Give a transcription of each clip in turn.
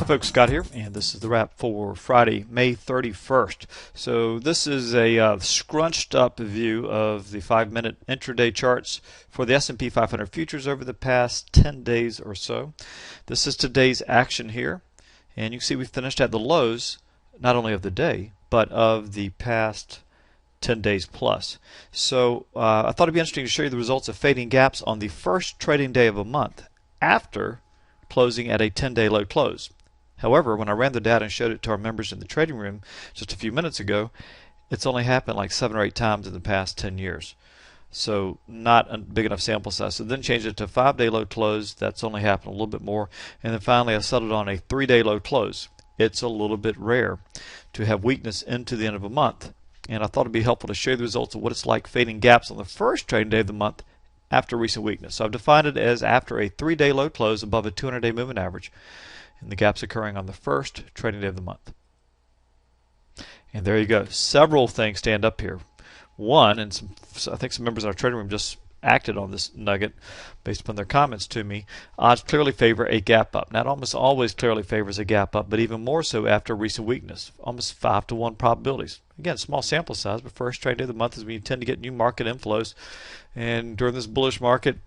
Folks, Scott here, and this is the wrap for Friday, May 31st. So this is a scrunched up view of the 5-minute intraday charts for the S&P 500 futures over the past 10 days or so. This is today's action here, and you can see we finished at the lows, not only of the day, but of the past 10 days plus. So I thought it'd be interesting to show you the results of fading gaps on the first trading day of a month after closing at a 10-day low close. However, when I ran the data and showed it to our members in the trading room just a few minutes ago, it's only happened like 7 or 8 times in the past 10 years. So not a big enough sample size. So then changed it to a 5-day low close. That's only happened a little bit more. And then finally I settled on a 3-day low close. It's a little bit rare to have weakness into the end of a month. And I thought it'd be helpful to show you the results of what it's like fading gaps on the first trading day of the month after recent weakness. So I've defined it as after a 3-day low close above a 200-day moving average, and the gaps occurring on the first trading day of the month. And there you go. Several things stand up here. One, and I think some members in our trading room just acted on this nugget based upon their comments to me. Odds clearly favor a gap up. Now, it almost always clearly favors a gap up, but even more so after recent weakness. Almost 5-to-1 probabilities. Again, small sample size, but first trading day of the month is when you tend to get new market inflows. And during this bullish market,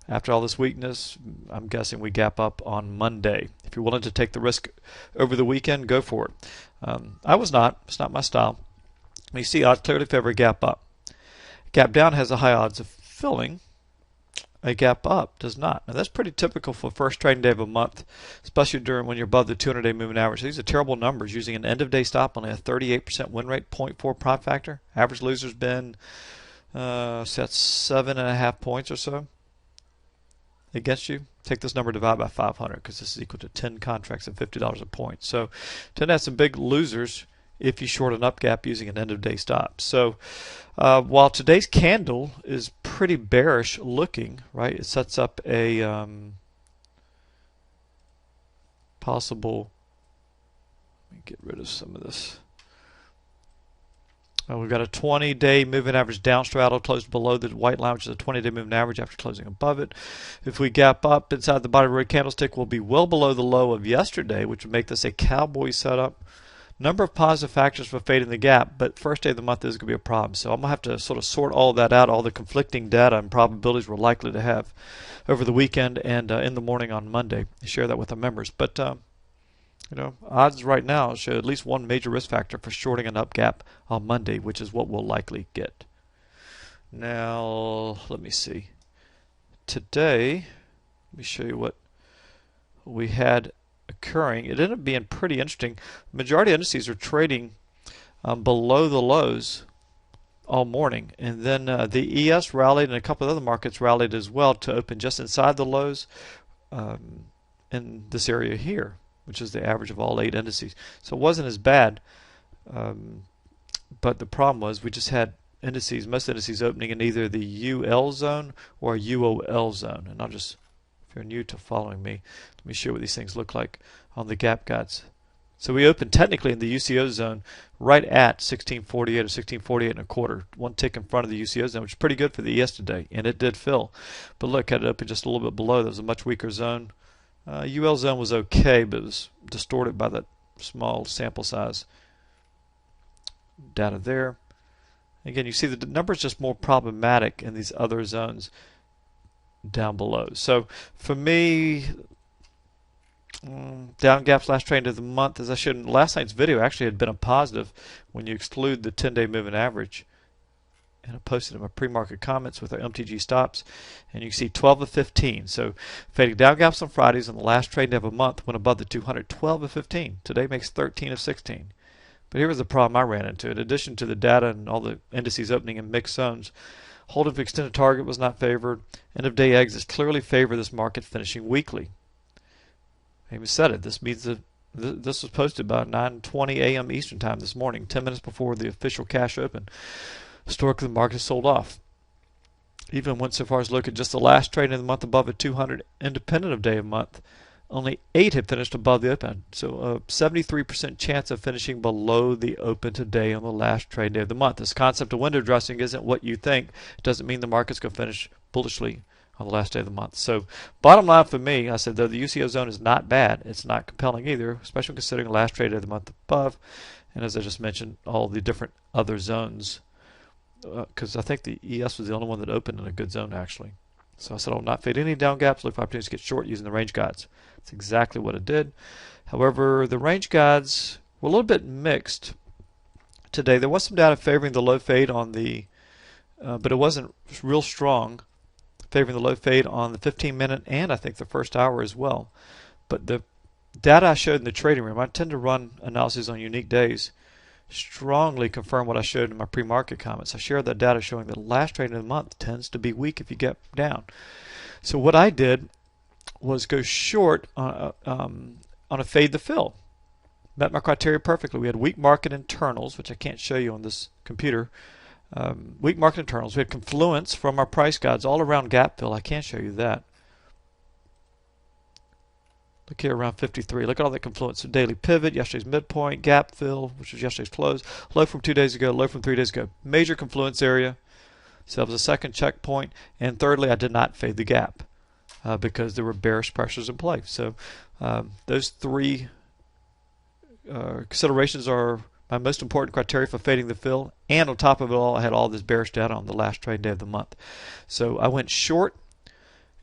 after all this weakness, I'm guessing we gap up on Monday. If you're willing to take the risk over the weekend, go for it. I was not. It's not my style. You see, odds clearly favor a gap up. Gap down has a high odds of filling. A gap up does not. Now that's pretty typical for first trading day of a month, especially during when you're above the 200-day moving average. These are terrible numbers. Using an end-of-day stop, only a 38% win rate, 0.4 prop factor. Average loser's been set 7.5 points or so against you. Take this number, divide by 500, because this is equal to 10 contracts at $50 a point. So tend to have some big losers if you short an up gap using an end-of-day stop. So while today's candle is pretty bearish looking, right? It sets up a possible. Let me get rid of some of this. We've got a 20-day moving average down straddle closed below the white line, which is a 20-day moving average after closing above it. If we gap up inside the body of the red candlestick, we'll be well below the low of yesterday, which would make this a cowboy setup. Number of positive factors for fading the gap, but first day of the month is going to be a problem. So I'm going to have to sort of sort all that out, all the conflicting data and probabilities we're likely to have over the weekend and in the morning on Monday. Share that with our members. But odds right now show at least one major risk factor for shorting an up gap on Monday, which is what we'll likely get. Now, let me see. Today, let me show you what we had occurring. It ended up being pretty interesting. The majority of indices are trading below the lows all morning, and then the ES rallied and a couple of other markets rallied as well to open just inside the lows in this area here, which is the average of all 8 indices. So it wasn't as bad, but the problem was we just had indices, most indices opening in either the UL zone or UOL zone. And I'll just, if you're new to following me, let me show you what these things look like on the gap guides. So we opened technically in the UCO zone right at 1648 or 1648 and a quarter, one tick in front of the UCO zone, which is pretty good for the ES today, and it did fill. But look, at it open just a little bit below. That was a much weaker zone. UL zone was okay, but it was distorted by that small sample size data there. Again, you see the numbers just more problematic in these other zones down below. So for me, down gaps last trading of the month, as I showed in last night's video, actually had been a positive when you exclude the 10-day moving average. And I posted in my pre-market comments with our MTG stops, and you can see 12 of 15. So fading down gaps on Fridays on the last trading day of a month went above the 200, 12 of 15. Today makes 13 of 16. But here was the problem I ran into. In addition to the data and all the indices opening in mixed zones, holding for extended target was not favored. End of day exits clearly favor this market finishing weekly. I even said it. This means that this was posted by 9:20 a.m. Eastern time this morning, 10 minutes before the official cash open. Historically, the market has sold off. Even went so far as to look at just the last trading of the month above a 200, independent of day of month. Only 8 had finished above the open. So a 73% chance of finishing below the open today on the last trade day of the month. This concept of window dressing isn't what you think. It doesn't mean the market's going to finish bullishly on the last day of the month. So bottom line for me, I said, though the UCO zone is not bad, it's not compelling either, especially considering the last trade of the month above. And as I just mentioned, all the different other zones, because I think the ES was the only one that opened in a good zone actually. So I said I'll not fade any down gaps, look for opportunities to get short using the range guides. That's exactly what it did. However, the range guides were a little bit mixed today. There was some data favoring the low fade on the, but it wasn't real strong, favoring the low fade on the 15-minute and I think the first hour as well. But the data I showed in the trading room, I tend to run analyses on unique days, strongly confirm what I showed in my pre-market comments. I shared that data showing that the last trade of the month tends to be weak if you get down. So what I did was go short on a fade the fill. Met my criteria perfectly. We had weak market internals, which I can't show you on this computer. Weak market internals. We had confluence from our price guides all around gap fill. I can't show you that. Look here around 53. Look at all that confluence. So daily pivot, yesterday's midpoint, gap fill, which was yesterday's close, low from 2 days ago, low from 3 days ago. Major confluence area. So that was a second checkpoint. And thirdly, I did not fade the gap because there were bearish pressures in play. So those three considerations are my most important criteria for fading the fill. And on top of it all, I had all this bearish data on the last trading day of the month. So I went short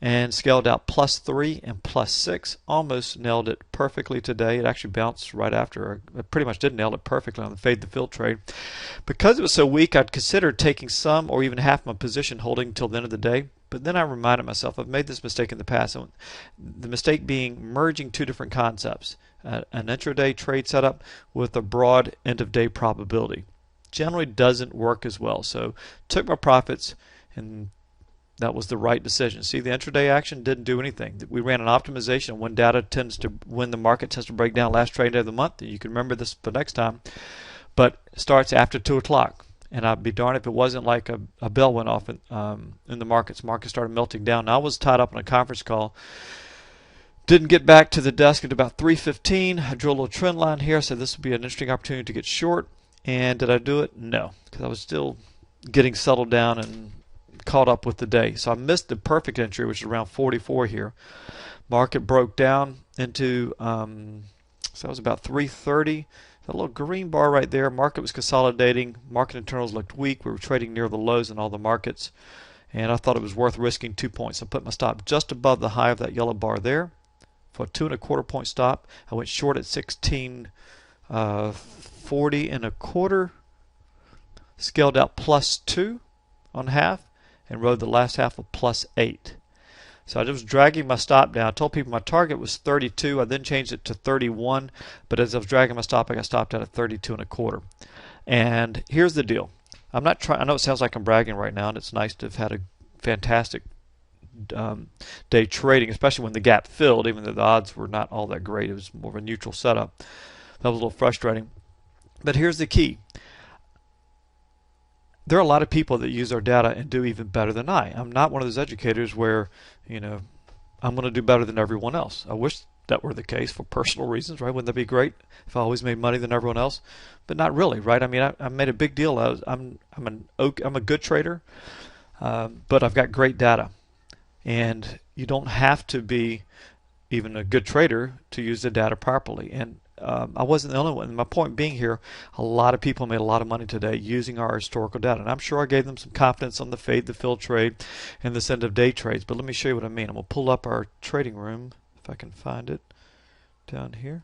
and scaled out +3 and +6. Almost nailed it perfectly today. It actually bounced right after. I pretty much did nail it perfectly on the fade the fill trade. Because it was so weak, I'd considered taking some or even half my position holding until the end of the day. But then I reminded myself I've made this mistake in the past. The mistake being merging two different concepts. An intraday trade setup with a broad end of day probability. Generally doesn't work as well. So took my profits, and that was the right decision. See, the intraday action didn't do anything. We ran an optimization when the market tends to break down last trade day of the month. You can remember this for next time. But it starts after 2 o'clock. And I'd be darned if it wasn't like a bell went off in the markets. Markets started melting down. I was tied up on a conference call. Didn't get back to the desk at about 3:15. I drew a little trend line here. I said this would be an interesting opportunity to get short. And did I do it? No, because I was still getting settled down and caught up with the day. So I missed the perfect entry, which is around 44 here. Market broke down into, so that was about 3:30. That little green bar right there. Market was consolidating. Market internals looked weak. We were trading near the lows in all the markets. And I thought it was worth risking 2 points. I put my stop just above the high of that yellow bar there for a 2.25 point stop. I went short at 16.40 and a quarter. Scaled out +2 on half and rode the last half of +8. So I was dragging my stop down. I told people my target was 32. I then changed it to 31. But as I was dragging my stop, I got stopped out at 32 and a quarter. And here's the deal. I'm not trying. I know it sounds like I'm bragging right now, and it's nice to have had a fantastic day trading, especially when the gap filled, even though the odds were not all that great. It was more of a neutral setup. That was a little frustrating. But here's the key. There are a lot of people that use our data and do even better than I. I'm not one of those educators where, I'm going to do better than everyone else. I wish that were the case for personal reasons, right? Wouldn't that be great if I always made money than everyone else? But not really, right? I mean, I made a big deal. I'm a good trader, but I've got great data, and you don't have to be even a good trader to use the data properly. And I wasn't the only one. My point being here, a lot of people made a lot of money today using our historical data. And I'm sure I gave them some confidence on the fade, the fill trade, and this end of day trades. But let me show you what I mean. I'm going to pull up our trading room, if I can find it, down here.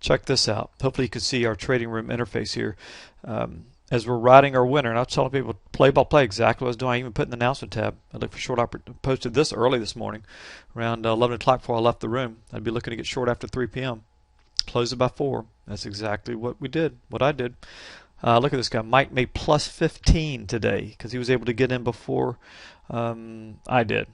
Check this out. Hopefully you can see our trading room interface here. As we're riding our winner, and I was telling people play by play exactly what I was doing. I even put in the announcement tab. I looked for short opportunity. Posted this early this morning, around 11 o'clock before I left the room. I'd be looking to get short after 3 p.m. Closed it by 4. That's exactly what we did. What I did. Look at this guy. Mike made +15 today because he was able to get in before I did.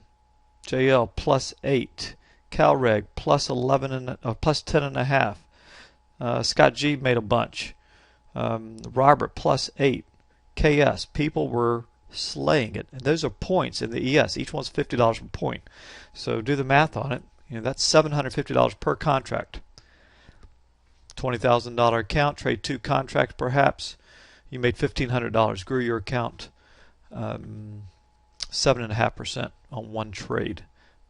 JL +8. CalReg +11 and +10.5. Scott G made a bunch. Robert +8. KS. People were slaying it. And those are points in the ES. Each one's $50 per point. So do the math on it. That's $750 per contract. $20,000 account. Trade 2 contracts perhaps. You made $1,500. Grew your account 7.5% on one trade.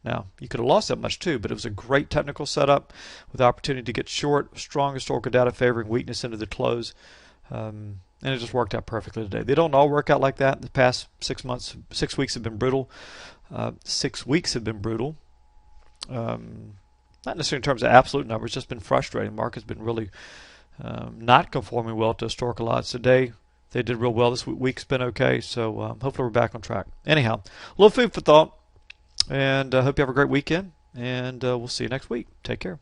Now, you could have lost that much too, but it was a great technical setup with the opportunity to get short, strong historical data favoring weakness into the close. And it just worked out perfectly today. They don't all work out like that. The past 6 months, 6 weeks have been brutal. 6 weeks have been brutal. Not necessarily in terms of absolute numbers, just been frustrating. Market's been really not conforming well to historical odds. Today, they did real well. This week's been okay, so hopefully we're back on track. Anyhow, a little food for thought, and I hope you have a great weekend, and we'll see you next week. Take care.